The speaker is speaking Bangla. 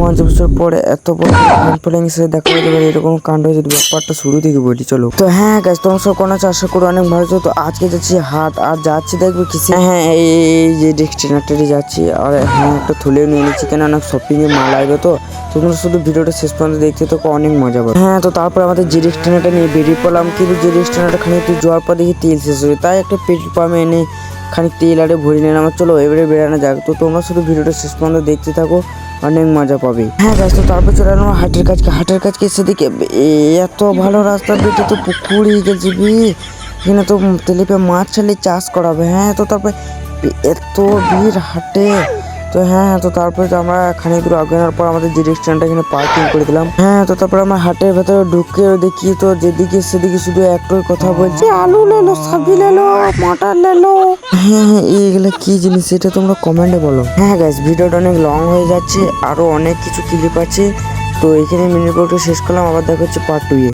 5 বছর পরে এত বড় ফ্যান সাথে দেখা হতে পারে, এরকম কাণ্ড যদি ব্যাপারটা শুরু থেকে বলি। চলো তো হ্যাঁ গাইস, তোমার সব কোন আশা করি অনেক ভালো আছো। তো আজকে যাচ্ছি হাট, আর যাচ্ছি দেখবে কিছু, হ্যাঁ এই যে ডেস্টিনেটারে যাচ্ছি। আর হ্যাঁ একটা থলেও নিয়ে নিচ্ছি, কেন অনেক শপিং এ মাল আসবে। তো তোমরা শুধু ভিডিওটা শেষ পর্যন্ত দেখতে তো অনেক মজা পাবে। হ্যাঁ তো তারপর আমাদের যে ডেস্টিনেটা নিয়ে বেরিয়ে পড়লাম, কিন্তু যে ডেস্টিনেটা খানিক তুই যাওয়ার পর দেখি তেল শেষ হয়ে, তাই একটা পেট্রোল পাম্পে এনে খানিক তেল আরে ভরে নিলাম। চলো এবারে বেরানো যাক। তো তোমরা শুধু ভিডিওটা শেষ পর্যন্ত দেখতে থাকো, অনেক মজা পাবে। হ্যাঁ গাছ, তো তারপর চলে এলাম হাটের কাছকে এসে দেখে এত ভালো রাস্তা, বেটে তো পুকুর গেছি, এখানে তো তেলিপে মাছ ছাড়লে চাষ করাবে। হ্যাঁ তো তারপর এত ভিড় হাটে। তো হ্যাঁ তো তারপরে তো আমরা খানিক দূর আগানোর পর আমাদের যে রেস্টুরেন্টটা এখানে পার্কিং করে দিলাম। হ্যাঁ তো তারপর আমরা হাটের ভেতরে ঢুকে দেখি তো যেদিকে সেদিকে শুধু একটাই কথা বলছে, আলু লেলো, সবজি লেলো, মটর লেলো। হ্যাঁ এইগুলো কি জিনিস এটা তোমরা কমেন্টে বলো। হ্যাঁ গাইস, ভিডিওটা অনেক লং হয়ে যাচ্ছে, আরো অনেক কিছু ক্লিপ আছে। তো এখানে মিনি ব্লগটা শেষ করলাম, আবার দেখা হচ্ছে পার্ট 2 এ।